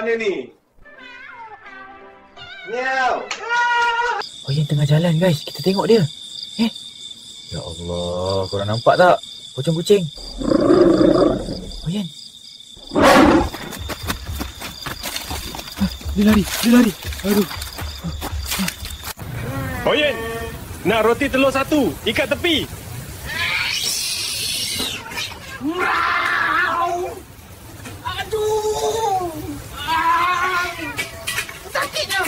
mana ni? Miau. Oyen tengah jalan guys, kita tengok dia. Ya Allah, korang nampak tak? Pocong kucing. Oyen. Dia lari. Aduh. Oyen, nak roti telur 1, ikat tepi. Aduh. Sakitnya.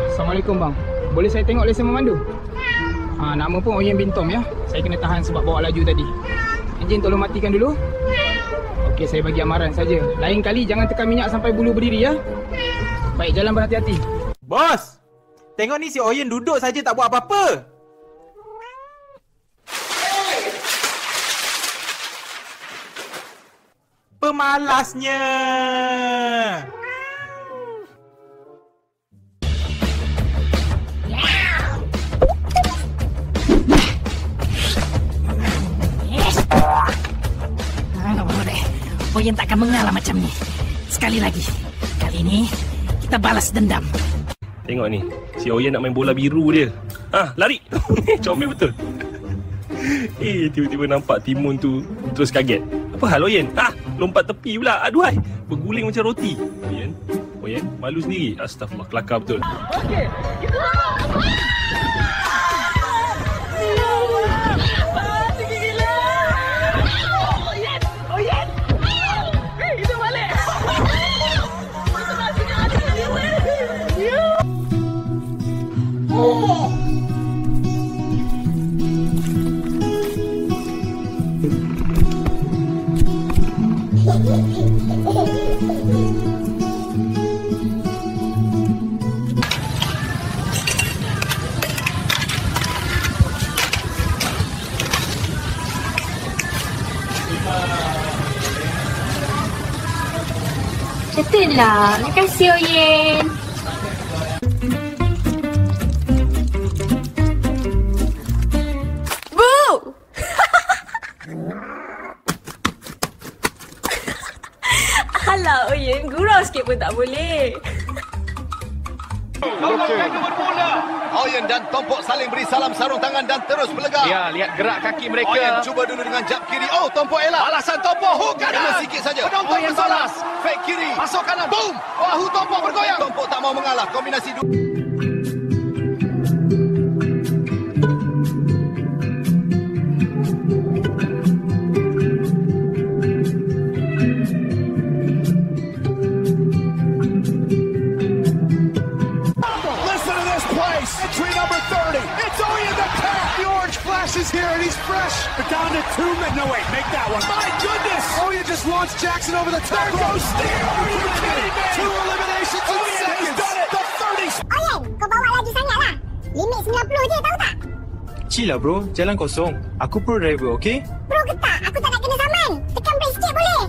Assalamualaikum bang. Boleh saya tengok lesen memandu? Nama pun Oyen bin Tom ya. Saya kena tahan sebab bawa laju tadi. Enjin tolong matikan dulu. Okey, saya bagi amaran saja. Lain kali jangan tekan minyak sampai bulu berdiri ya. Baik, jalan berhati-hati. Bos, tengok ni si Oyen duduk saja tak buat apa-apa. Pemalasnya. Oyen takkan mengalah macam ni. Sekali lagi. Kali ini kita balas dendam. Tengok ni, si Oyen nak main bola biru dia. Lari. Comel betul. Tiba-tiba nampak timun tu terus kaget. Apa hal Oyen? Lompat tepi pula. Aduhai, berguling macam roti. Oyen, malu sendiri. Astagfirullah, kelakar betul. Okey, kita Betul lah. Terima kasih Oyen. Bu! Alah Oyen, gurau sikit pun tak boleh. Oyen dan Tompok saling beri salam sarung tangan dan terus berlegar. Ya, lihat gerak kaki mereka. Oyen cuba dulu dengan jab kiri. Oh, Tompok elak. Balasan Tompok. Hook kanan. Kena sikit saja. Penonton bersalas. Fake kiri. Masuk kanan. Boom. Bahu Tompok bergoyang. Tompok tak mau mengalah. Kombinasi dua. Entry number 30. It's Oyen the Cat. The orange flash is here and he's fresh. We're down to 2 minutes. No, wait, make that one. My goodness. Oyen just launched Jackson over the top. There goes Steve. Are you kidding me? 2 eliminations in seconds. He's done it. The 30. Oyen, kau bawa laju sangat lah. Limit 90 je, tahu tak? Chill lah bro, jalan kosong. Aku pro driver, okay? Pro ke tak? Aku tak nak kena saman. Tekan brake sikit boleh?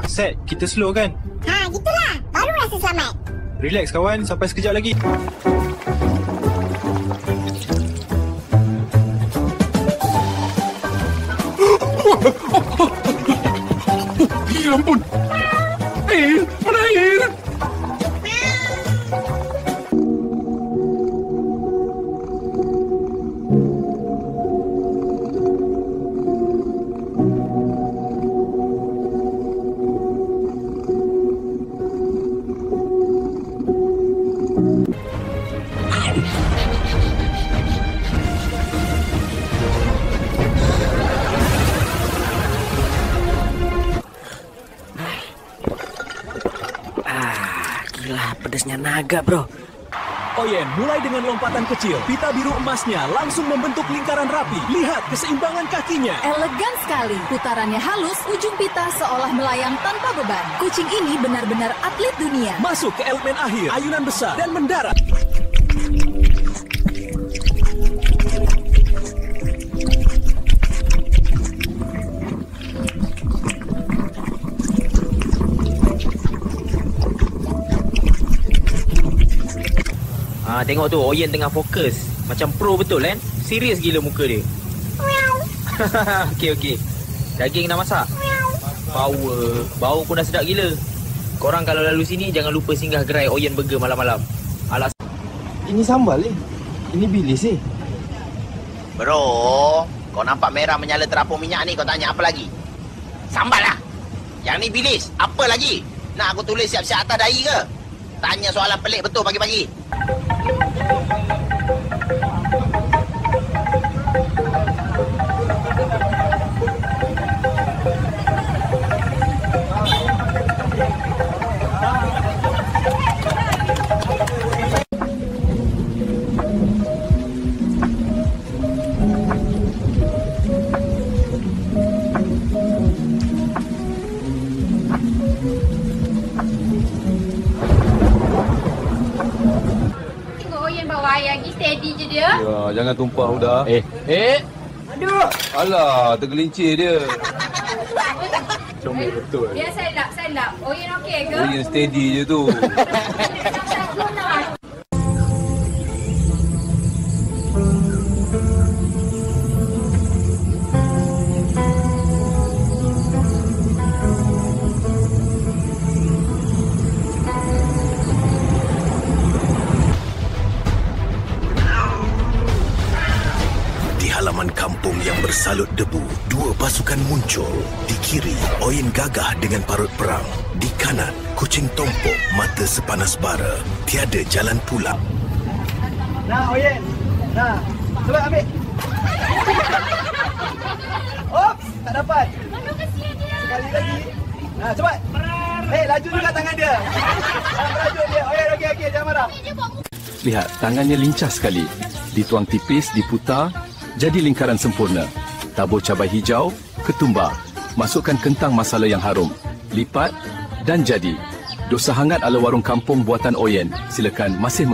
Set. Kita slow kan? Gitulah. Baru rasa selamat. Relax kawan, sampai sekejap lagi. Ya ampun. Air, mana air? Pedasnya naga bro. Oyen mulai dengan lompatan kecil. Pita biru emasnya langsung membentuk lingkaran rapi. Lihat keseimbangan kakinya. Elegan sekali. Putarannya halus, ujung pita seolah melayang tanpa beban. Kucing ini benar-benar atlet dunia. Masuk ke elemen akhir, ayunan besar dan mendarat. Tengok tu, Oyen tengah fokus. Macam pro betul kan? Serius gila muka dia. Okey. Daging dah masak. Bau pun dah sedap gila. Korang kalau lalu sini jangan lupa singgah gerai Oyen Burger malam-malam. Alas. Ini sambal ni. Ini bilis ni. Bro, kau nampak merah menyala terapung minyak ni, kau tanya apa lagi? Sambal lah. Yang ni bilis, apa lagi? Nak aku tulis siap-siap atas dahi ke? Tanya soalan pelik betul pagi-pagi. Steady je dia. Ya, jangan tumpah udah. Aduh. Alah, tergelincir dia. Comel betul. Biar saya lap. Oyen okey ke? Oyen steady je tu. Halaman kampung yang bersalut debu, dua pasukan muncul. Di kiri, Oyen gagah dengan parut perang. Di kanan, kucing tompok mata sepanas bara. Tiada jalan pulang. Nah, Oyen. Nah, cuba ambil. Oops, tak dapat. Sekali lagi. Nah, cepat. Laju juga tangan dia. Laju dia. Oyen, okey, jangan marah. Lihat, tangannya lincah sekali. Dituang tipis, diputar, jadi lingkaran sempurna. Tabur cabai hijau, ketumbar. Masukkan kentang masala yang harum. Lipat dan jadi. Dosa hangat ala warung kampung buatan Oyen. Silakan masih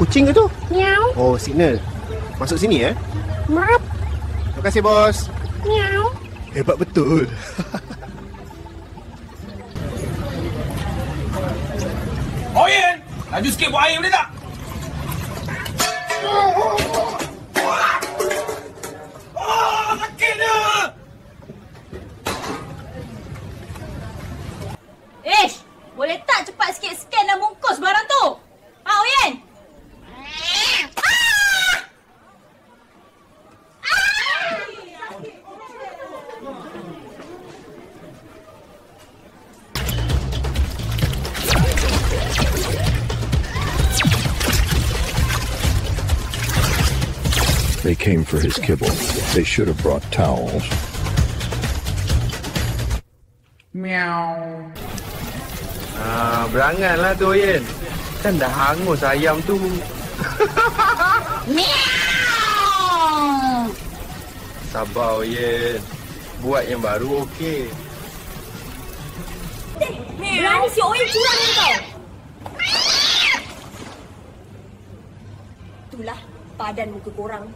Kucing ke tu? Miau. Oh, signal. Masuk sini ya? Maaf. Terima kasih, bos. Miau. Hebat betul. Oyen! Laju sikit buat air boleh tak? Sakit dia! Boleh tak cepat sikit scan dan bungkus barang tu? Oyen! They came for his kibble. They should have brought towels. Meow. Beranganlah tu, Oyen. Kan dah hangus ayam tu. Meow. Sabar, Oyen. Buat yang baru okey. Berani si Oyen curang ni kau. Itulah padan muka korang.